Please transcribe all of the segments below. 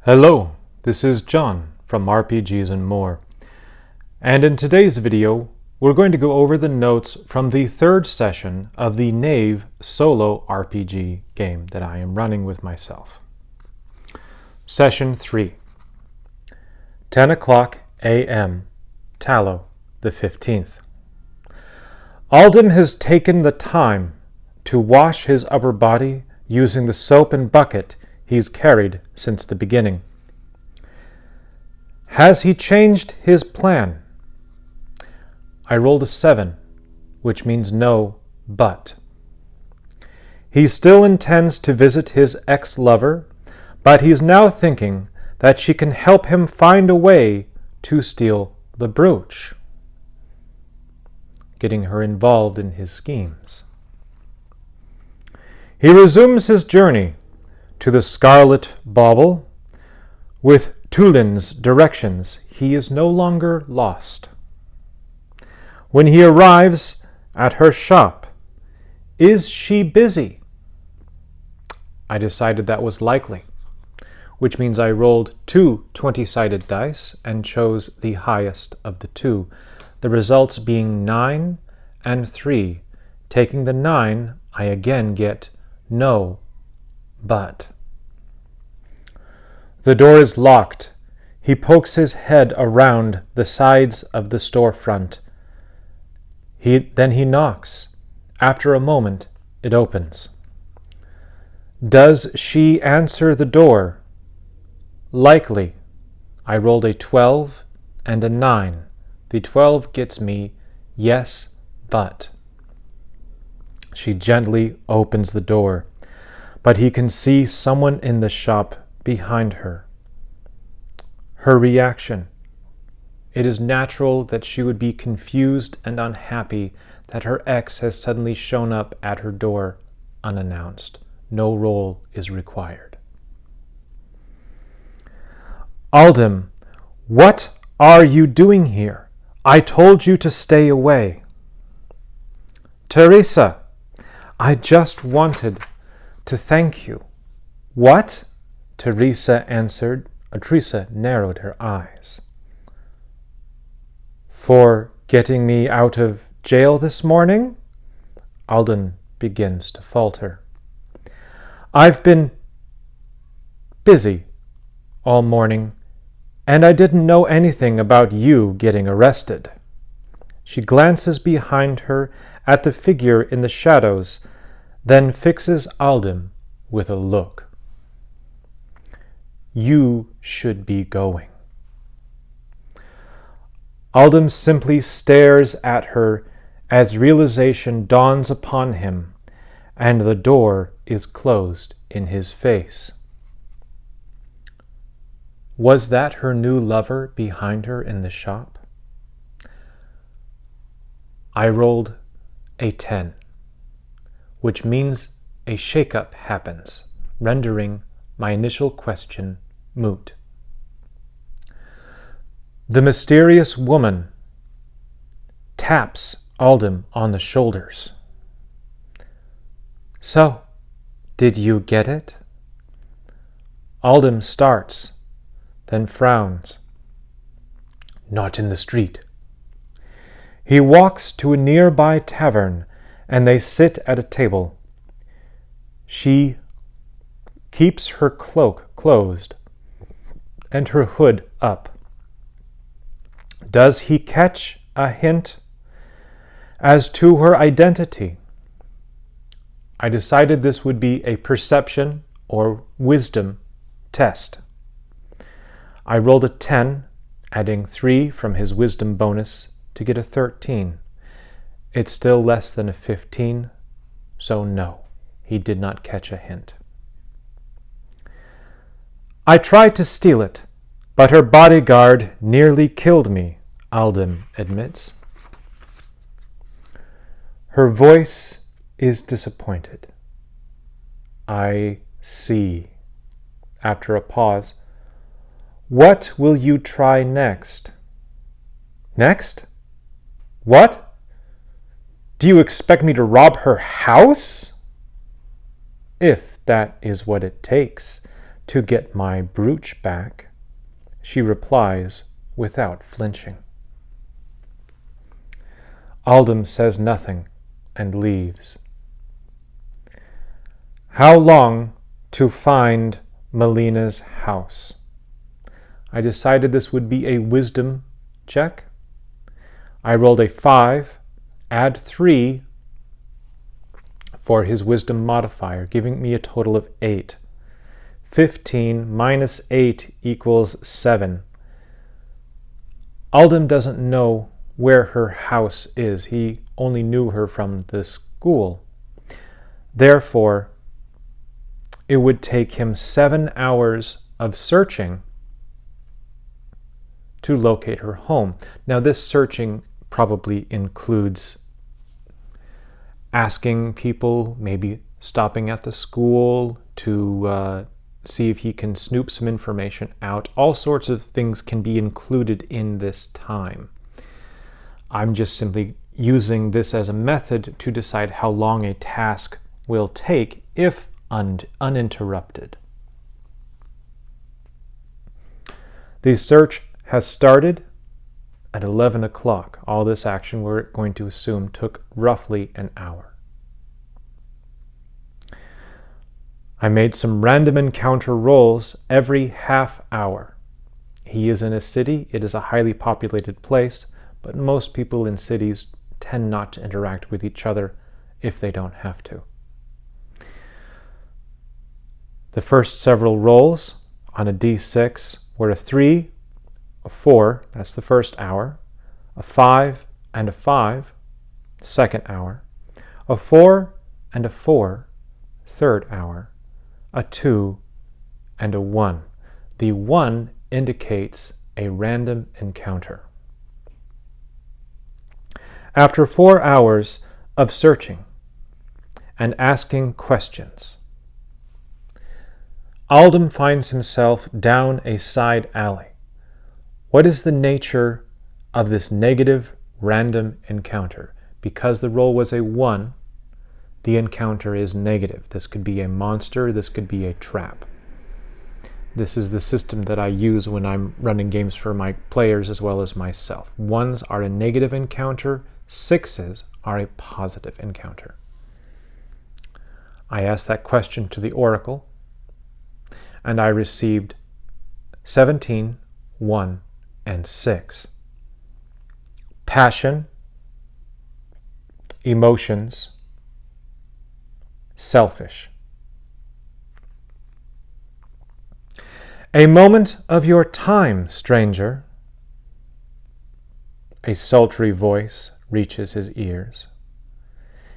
Hello, this is John from RPGs and More, and in today's video we're going to go over the notes from the third session of the Knave solo RPG game that I am running with myself. Session 3, 10 o'clock a.m., Tallow the 15th. Alden has taken the time to wash his upper body using the soap and bucket he's carried since the beginning. Has he changed his plan? I rolled a 7, which means no, but. He still intends to visit his ex-lover, but he's now thinking that she can help him find a way to steal the brooch, getting her involved in his schemes. He resumes his journey to the Scarlet Bauble. With Tulin's directions, he is no longer lost. When he arrives at her shop, is she busy? I decided that was likely, which means I rolled 2 20-sided dice and chose the highest of the 2, the results being 9 and 3. Taking the 9, I again get no, but. The door is locked. He pokes his head around the sides of the storefront. Then he knocks. After a moment, it opens. Does she answer the door? Likely. I rolled a 12 and a 9. The 12 gets me yes, but. She gently opens the door, but he can see someone in the shop behind her. Her reaction. It is natural that she would be confused and unhappy that her ex has suddenly shown up at her door unannounced. No roll is required. Alden, what are you doing here? I told you to stay away. Teresa, I just wanted to thank you. What? Teresa answered. Teresa narrowed her eyes. For getting me out of jail this morning? Alden begins to falter. I've been busy all morning, and I didn't know anything about you getting arrested. She glances behind her at the figure in the shadows, then fixes Alden with a look. You should be going. Alden simply stares at her as realization dawns upon him, and the door is closed in his face. Was that her new lover behind her in the shop? I rolled a 10, which means a shakeup happens, rendering my initial question moot. The mysterious woman taps Alden on the shoulders. So, did you get it? Alden starts, then frowns. Not in the street. He walks to a nearby tavern, and they sit at a table. She keeps her cloak closed and her hood up. Does he catch a hint as to her identity? I decided this would be a perception or wisdom test. I rolled a 10, adding 3 from his wisdom bonus to get a 13. It's still less than a 15, so no, he did not catch a hint. I tried to steal it, but her bodyguard nearly killed me, Alden admits. Her voice is disappointed. I see. After a pause, what will you try next? Next? What? Do you expect me to rob her house? If that is what it takes to get my brooch back, she replies without flinching. Aldem says nothing and leaves. How long to find Melina's house? I decided this would be a wisdom check. I rolled a 5, add 3 for his wisdom modifier, giving me a total of 8. 15 minus 8 equals 7. Aldem doesn't know where her house is. He only knew her from the school. Therefore, it would take him 7 hours of searching to locate her home. Now, this searching probably includes asking people, maybe stopping at the school to see if he can snoop some information out. All sorts of things can be included in this time. I'm just simply using this as a method to decide how long a task will take if uninterrupted. The search has started at 11 o'clock. All this action, we're going to assume, took roughly an hour. I made some random encounter rolls every half hour. He is in a city. It is a highly populated place, but most people in cities tend not to interact with each other if they don't have to. The first several rolls on a d6 were a 3, a 4, that's the first hour, a 5 and a 5, second hour, a 4 and a 4, third hour, a 2 and a 1. The 1 indicates a random encounter. After 4 hours of searching and asking questions, Aldem finds himself down a side alley. What is the nature of this negative random encounter? Because the roll was a 1, the encounter is negative. This could be a monster, this could be a trap. This is the system that I use when I'm running games for my players as well as myself. 1s are a negative encounter, 6s are a positive encounter. I asked that question to the Oracle, and I received 17, 1, and 6. Passion, emotions, selfish. A moment of your time, stranger. A sultry voice reaches his ears.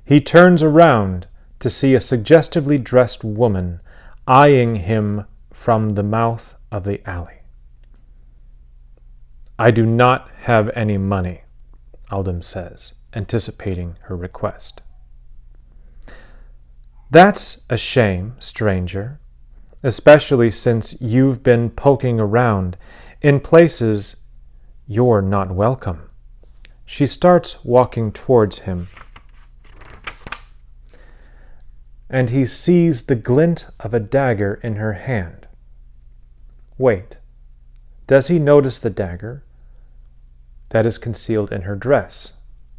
He turns around to see a suggestively dressed woman eyeing him from the mouth of the alley. I do not have any money, Aldem says, anticipating her request. That's a shame, stranger, especially since you've been poking around in places you're not welcome. She starts walking towards him, and he sees the glint of a dagger in her hand. Wait, does he notice the dagger that is concealed in her dress?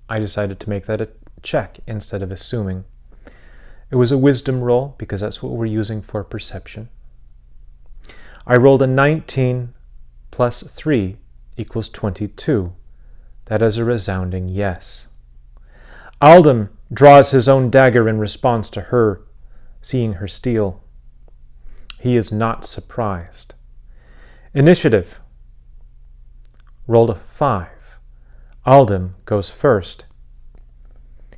I decided to make that a check instead of assuming. It was a wisdom roll because that's what we're using for perception. I rolled a 19 plus 3 equals 22. That is a resounding yes. Aldem draws his own dagger in response to her seeing her steal. He is not surprised. Initiative. Rolled a 5. Aldem goes first.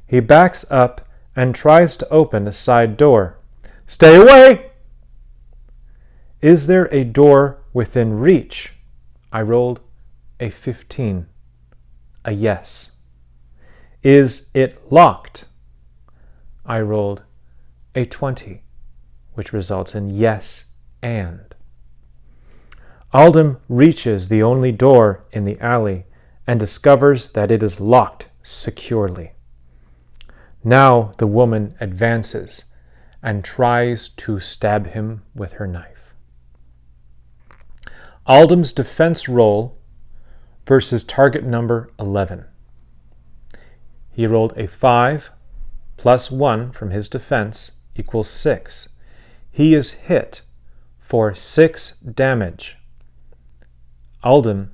He backs up and tries to open a side door. Stay away! Is there a door within reach? I rolled a 15. A yes. Is it locked? I rolled a 20, which results in yes and. Aldem reaches the only door in the alley and discovers that it is locked securely. Now the woman advances and tries to stab him with her knife. Aldum's defense roll versus target number 11. He rolled a 5 plus 1 from his defense equals 6. He is hit for 6 damage. Aldum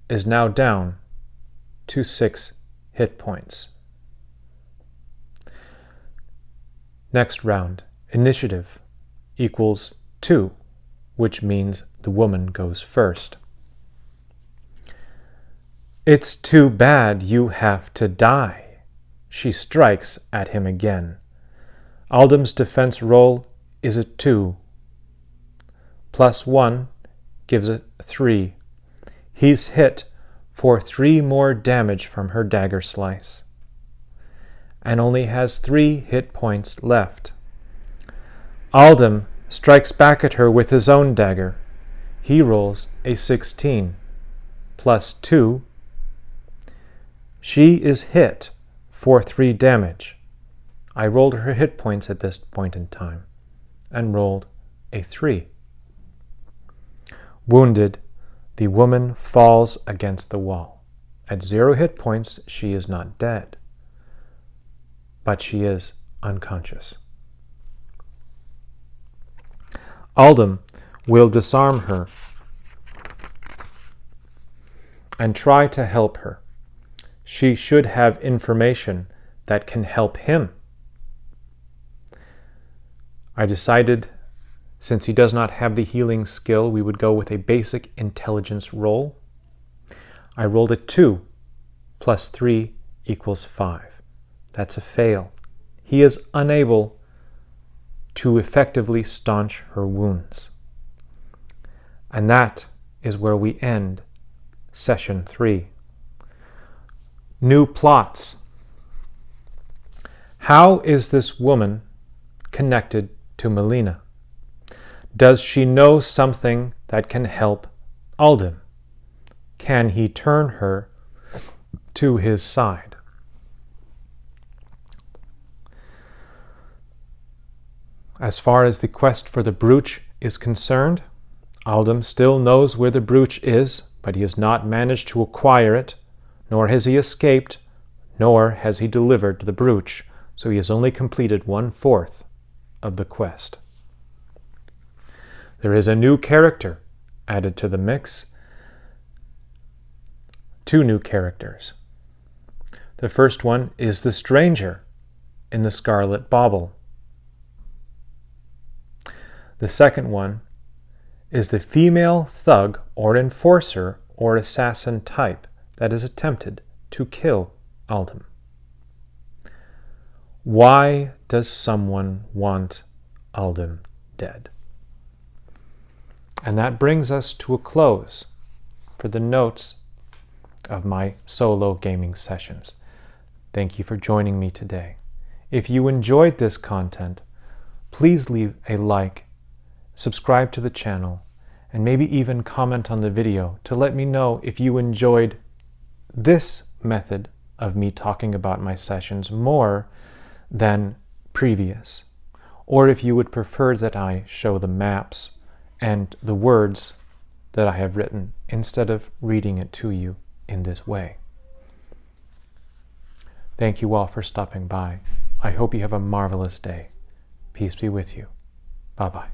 is now down to 6 hit points. Next round, initiative equals 2, which means the woman goes first. It's too bad you have to die. She strikes at him again. Aldum's defense roll is a 2. Plus 1 gives it 3. He's hit for 3 more damage from her dagger slice, and only has 3 hit points left. Aldum strikes back at her with his own dagger. He rolls a 16. Plus 2. She is hit for 3 damage. I rolled her hit points at this point in time, and rolled a 3. Wounded, the woman falls against the wall. At 0 hit points, she is not dead, but she is unconscious. Aldum will disarm her and try to help her. She should have information that can help him. I decided, since he does not have the healing skill, we would go with a basic intelligence roll. I rolled a 2 plus 3 equals 5. That's a fail. He is unable to effectively staunch her wounds. And that is where we end session 3. New plots. How is this woman connected to Melina? Does she know something that can help Aldum? Can he turn her to his side? As far as the quest for the brooch is concerned, Aldum still knows where the brooch is, but he has not managed to acquire it, nor has he escaped, nor has he delivered the brooch, so he has only completed 1/4 of the quest. There is a new character added to the mix. 2 new characters. The first one is the stranger in the Scarlet Bauble. The second one is the female thug or enforcer or assassin type that is attempted to kill Aldum. Why does someone want Aldum dead? And that brings us to a close for the notes of my solo gaming sessions. Thank you for joining me today. If you enjoyed this content, please leave a like, subscribe to the channel, and maybe even comment on the video to let me know if you enjoyed this method of me talking about my sessions more than previous, or if you would prefer that I show the maps and the words that I have written instead of reading it to you in this way. Thank you all for stopping by. I hope you have a marvelous day. Peace be with you. Bye-bye.